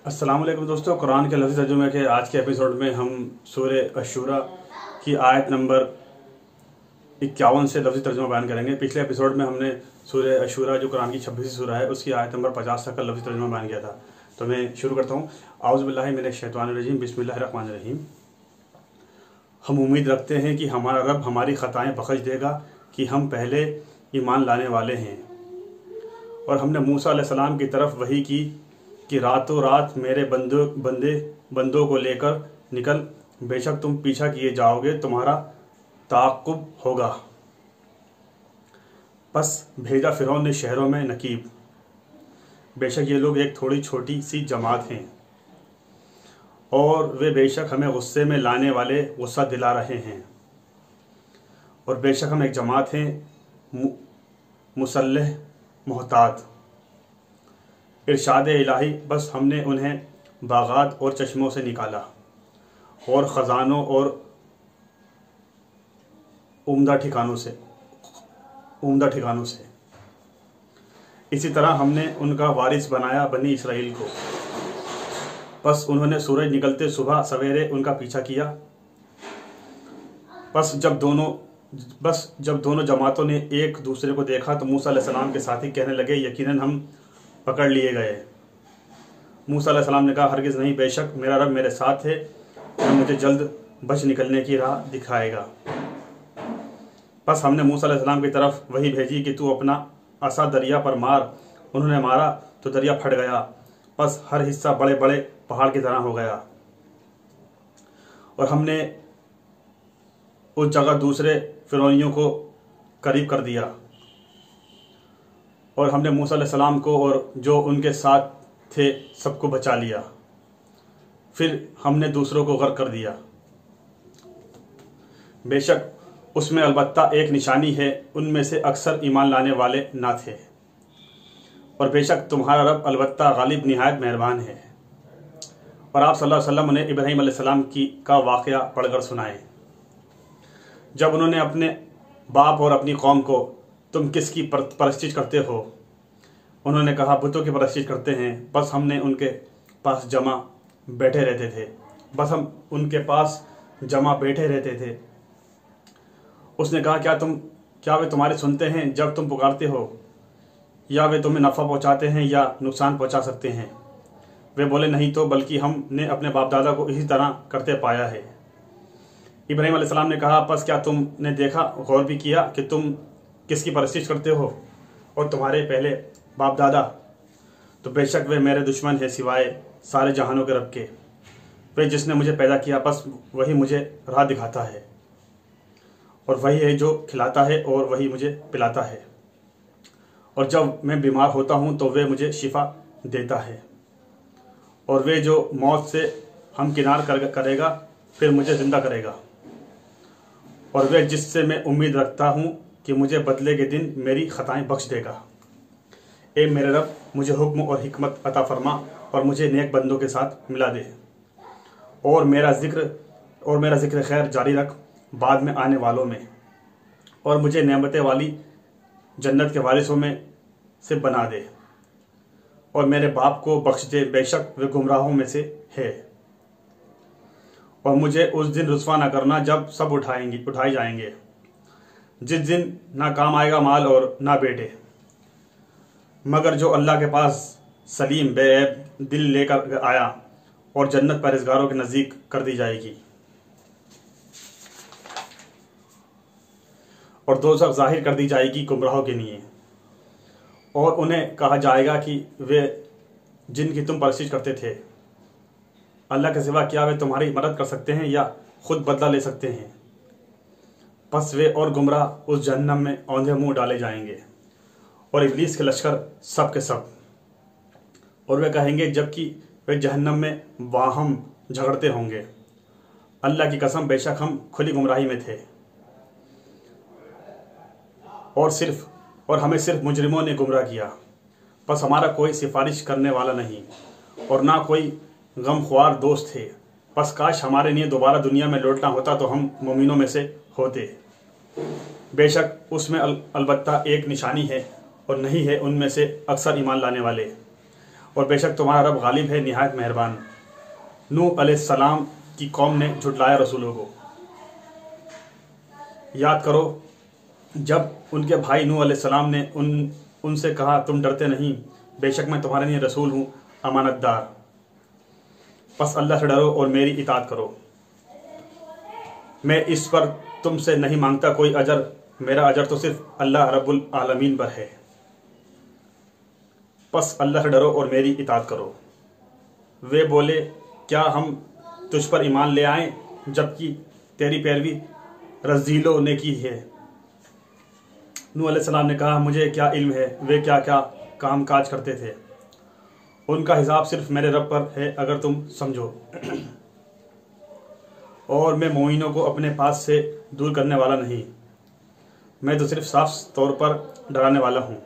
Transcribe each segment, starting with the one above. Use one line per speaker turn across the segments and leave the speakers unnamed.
अस्सलाम वालेकुम दोस्तों, कुरान के लफ्ज़ तर्जुमे के आज के एपिसोड में हम सूरह अश-शूरा की आयत नंबर 51 से लफ्ज़ी तर्जुमा बयान करेंगे। पिछले एपिसोड में हमने सूरह अश-शूरा जो कुरान की 26वीं सूरह है उसकी आयत नंबर 50 तक का लफ्ज़ी तर्जुमा बयान किया था। तो मैं शुरू करता हूँ। औज़ु बिल्लाहि मिनश शैतानिर रजीम, बिस्मिल्लाहिर रहमानिर रहीम। हम उम्मीद रखते हैं कि हमारा रब हमारी ख़ताएँ बख्श देगा कि हम पहले ईमान लाने वाले हैं। और हमने मूसा अलैहिस्सलाम की तरफ वही की कि रातों रात मेरे बंदों को लेकर निकल, बेशक तुम पीछा किए जाओगे, तुम्हारा ताक़ुब होगा। बस भेजा फ़िरौन ने शहरों में नकीब, बेशक ये लोग एक थोड़ी छोटी सी जमात हैं और वे बेशक हमें गुस्से में लाने वाले गुस्सा दिला रहे हैं। और बेशक हम एक जमात हैं मुसल्लह मोहतात। इरशाद इलाही, बस हमने उन्हें बागात और चश्मों से निकाला और ख़ज़ानों और उम्दा ठिकानों से। इसी तरह हमने उनका वारिस बनाया बनी इसराइल को। बस उन्होंने सूरज निकलते सुबह सवेरे उनका पीछा किया। बस जब दोनों जमातों ने एक दूसरे को देखा तो मूसा अलैहिस्सलाम के साथी कहने लगे, यकीनन हम पकड़ लिए गए। मूसा अलैहिस्सलाम ने कहा, हरगिज़ नहीं, बेशक मेरा रब मेरे साथ है, वह मुझे जल्द बच निकलने की राह दिखाएगा। बस हमने मूसा अलैहिस्सलाम की तरफ वही भेजी कि तू अपना असा दरिया पर मार। उन्होंने मारा तो दरिया फट गया, बस हर हिस्सा बड़े बड़े पहाड़ की तरह हो गया। और हमने उस जगह दूसरे फ़िरौनियों को करीब कर दिया। और हमने मूसा अलैहिस्सलाम को और जो उनके साथ थे सबको बचा लिया। फिर हमने दूसरों को गर्क कर दिया। बेशक उसमें अलबत्ता एक निशानी है, उनमें से अक्सर ईमान लाने वाले ना थे। और बेशक तुम्हारा रब अलबत्ता गालिब निहायत मेहरबान है। और आप सल्लल्लाहु अलैहि वसल्लम उन्हें इब्राहीम अलैहिस्सलाम का वाक़या पढ़कर सुनाए। जब उन्होंने अपने बाप और अपनी कौम को, तुम किसकी परस्तिश करते हो? उन्होंने कहा, बुतों की परस्तिश करते हैं। बस हमने उनके पास जमा बैठे रहते थे। उसने कहा, क्या वे तुम्हारे सुनते हैं जब तुम पुकारते हो, या वे तुम्हें नफ़ा पहुंचाते हैं या नुकसान पहुंचा सकते हैं? वे बोले, नहीं तो, बल्कि हमने अपने बाप दादा को इसी तरह करते पाया है। इब्राहीम अलैहिस्सलाम ने कहा, बस क्या तुमने देखा, गौर भी किया कि तुम किसकी परस्तिश करते हो और तुम्हारे पहले बाप दादा? तो बेशक वे मेरे दुश्मन हैं सिवाय सारे जहानों के रब के। वे जिसने मुझे पैदा किया, बस वही मुझे राह दिखाता है, और वही है जो खिलाता है और वही मुझे पिलाता है। और जब मैं बीमार होता हूँ तो वे मुझे शिफा देता है। और वे जो मौत से हमकिनार करेगा फिर मुझे ज़िंदा करेगा। और वे जिससे मैं उम्मीद रखता हूँ कि मुझे बदले के दिन मेरी ख़ताएँ बख्श देगा। ए मेरे रब, मुझे हुक्म और हिकमत अता फरमा और मुझे नेक बंदों के साथ मिला दे। और मेरा ज़िक्र खैर जारी रख बाद में आने वालों में। और मुझे नेमतें वाली जन्नत के वारिसों में से बना दे। और मेरे बाप को बख्श दे, बेशक वे गुमराहों में से है। और मुझे उस दिन रुस्वा न करना जब सब उठाए जाएंगे, जिस दिन ना काम आएगा माल और ना बेटे, मगर जो अल्लाह के पास सलीम बेऐब दिल लेकर आया। और जन्नत परहेज़गारों के नज़दीक कर दी जाएगी। और दोज़ख ज़ाहिर कर दी जाएगी गुमराहों के लिए। और उन्हें कहा जाएगा कि वे जिनकी तुम परस्तिश करते थे, अल्लाह के सिवा क्या वे तुम्हारी मदद कर सकते हैं या खुद बदला ले सकते हैं? बस वे और गुमराह उस जहन्नम में औंधे मुंह डाले जाएंगे, और इब्लीस के लश्कर सब के सब। और वे कहेंगे जबकि वे जहन्नम में बाहम झगड़ते होंगे, अल्लाह की कसम, बेशक हम खुली गुमराही में थे और हमें सिर्फ मुजरिमों ने गुमराह किया। बस हमारा कोई सिफारिश करने वाला नहीं और ना कोई गमख्वार दोस्त थे। बस काश हमारे लिए दोबारा दुनिया में लौटना होता तो हम मोमिनों में से होते। बेशक उसमें अलबत्ता एक निशानी है और नहीं है उनमें से अक्सर ईमान लाने वाले। और बेशक तुम्हारा रब गालिब है, निहायत मेहरबान। नूह अलैहिस्सलाम की कौम ने झुटलाया रसूलों को। याद करो जब उनके भाई नूह अलैहिस्सलाम ने उनसे कहा तुम डरते नहीं, बेशक मैं तुम्हारे लिए रसूल हूँ, अमानतदार। बस अल्लाह से डरो और मेरी इताअत करो। मैं इस पर तुमसे नहीं मांगता कोई अजर, मेरा अजर तो सिर्फ अल्लाह रब्बुल आलमीन पर है। बस अल्लाह से डरो और मेरी इताअत करो। वे बोले क्या हम तुझ पर ईमान ले आए जबकि तेरी पैरवी रज़ीलों ने की है। नूह अलैहिस्सलाम ने कहा मुझे क्या इल्म है वे क्या क्या काम काज करते थे, उनका हिसाब सिर्फ मेरे रब पर है अगर तुम समझो। और मैं मोमिनों को अपने पास से दूर करने वाला नहीं, मैं तो सिर्फ साफ तौर पर डराने वाला हूँ।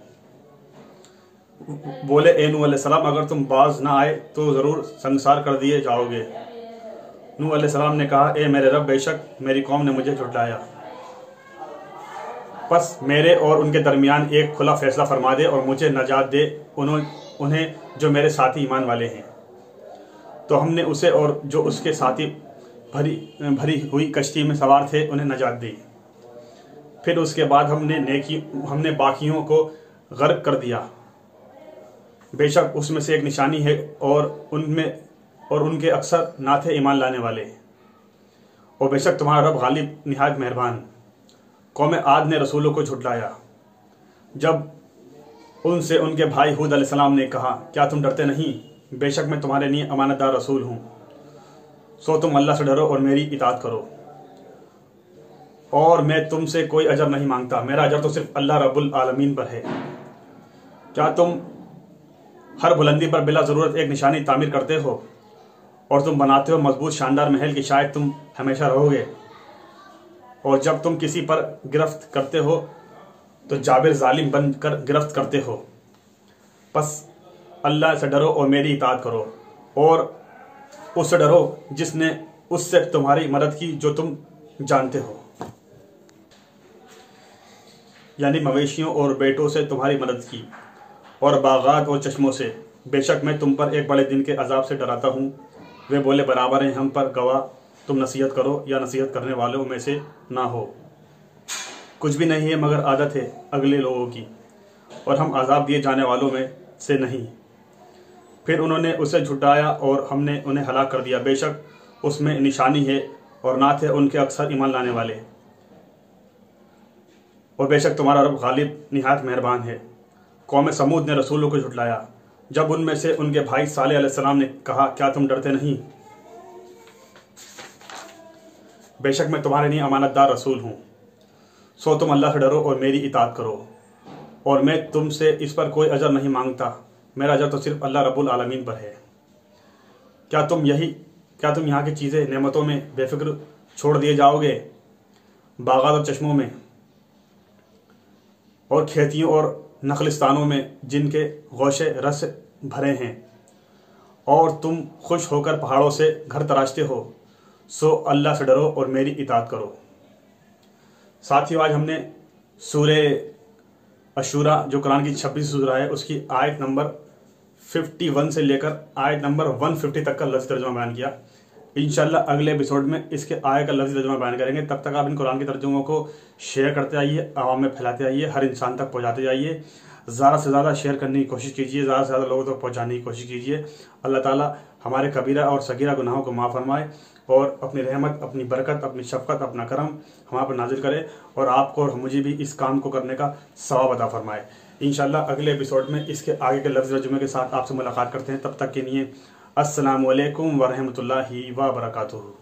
बोले ए नूह अलैहिस्सलाम अगर तुम बाज ना आए तो ज़रूर संसार कर दिए जाओगे। नूह अलैहिस्सलाम ने कहा ए मेरे रब, बेशक मेरी कौम ने मुझे झुठलाया। बस मेरे और उनके दरमियान एक खुला फैसला फरमा दे और मुझे नजात दे उन्हें जो मेरे साथी ईमान वाले हैं। तो हमने उसे और जो उसके साथी भरी हुई कश्ती में सवार थे उन्हें नजात दी। फिर उसके बाद हमने बाकियों को गर्क कर दिया। बेशक उसमें से एक निशानी है और उनके अक्सर ना थे ईमान लाने वाले। और बेशक तुम्हारा रब गालिब निहायत मेहरबान। कौम आद ने रसूलों को झुटलाया। जब उनसे उनके भाई हूद अलैहिस्सलाम ने कहा क्या तुम डरते नहीं, बेशक मैं तुम्हारे लिए अमानतदार रसूल हूँ, सो तुम अल्लाह से डरो और मेरी इताअत करो। और मैं तुमसे कोई अजर नहीं मांगता, मेरा अजर तो सिर्फ अल्लाह रब्बुल आलमीन पर है। क्या तुम हर बुलंदी पर बिला ज़रूरत एक निशानी तामीर करते हो और तुम बनाते हो मजबूत शानदार महल कि शायद तुम हमेशा रहोगे। और जब तुम किसी पर गिरफ्त करते हो तो जाबिर जालिम बनकर गिरफ्त करते हो। बस अल्लाह से डरो और मेरी इताअत करो और उससे डरो जिसने उससे तुम्हारी मदद की जो तुम जानते हो, यानी मवेशियों और बेटों से तुम्हारी मदद की और बागात और चश्मों से। बेशक मैं तुम पर एक बड़े दिन के अजाब से डराता हूँ। वे बोले बराबर हैं हम पर गवाह, तुम नसीहत करो या नसीहत करने वालों में से ना हो। कुछ भी नहीं है मगर आदत है अगले लोगों की, और हम अजाब दिए जाने वालों में से नहीं। फिर उन्होंने उसे झुटाया और हमने उन्हें हलाक कर दिया। बेशक उसमें निशानी है और ना थे उनके अक्सर ईमान लाने वाले। और बेशक तुम्हारा रब गालिब निहायत मेहरबान है। कौम समूद ने रसूलों को झुटलाया। जब उनमें से उनके भाई सालेह अलैहिस्सलाम ने कहा क्या तुम डरते नहीं, बेशक मैं तुम्हारे लिए अमानतदार रसूल हूँ, सो तुम अल्लाह से डरो और मेरी इताअत करो। और मैं तुमसे इस पर कोई अजर नहीं मांगता, मेरा अजर तो सिर्फ अल्लाह रब्बुल आलमीन पर है। क्या तुम यहाँ की चीज़ें नेमतों में बेफिक्र छोड़ दिए जाओगे, बागात और चश्मों में और खेतियों और नखलिस्तानों में जिनके गौशे रस भरे हैं, और तुम खुश होकर पहाड़ों से घर तराशते हो, सो अल्लाह से डरो और मेरी इताअत करो। साथियों आज हमने सूरे अशूरा जो कुरान की 26 सूरा है उसकी आयत नंबर 51 से लेकर आयत नंबर 150 तक का लफ्ज़ी तर्जुमा बयान किया। इंशाल्लाह अगले एपिसोड में इसके आगे का लफ्ज़ी तर्जुमा बयान करेंगे। तब तक आप इन कुरान के तर्जुमों को शेयर करते आइए, आवाम में फैलाते आइए, हर इंसान तक पहुँचाते जाइए। ज़्यादा से ज़्यादा शेयर करने की कोशिश कीजिए, ज़्यादा से ज़्यादा लोगों तक पहुँचाने की कोशिश कीजिए। अल्लाह ताला हमारे कबीरा और सगीरा गुनाहों को माफ़ फरमाए और अपनी रहमत, अपनी बरकत, अपनी शफ़क़त, अपना करम हमारे पर नाजिल करे और आपको और मुझे भी इस काम को करने का सवाब अता फरमाए। इंशाल्लाह अगले एपिसोड में इसके आगे के लफ्ज़ तर्जुमे के साथ आपसे मुलाकात करते हैं। तब तक के लिए अस्सलामु अलैकुम व रहमतुल्लाहि व बरकातुहू।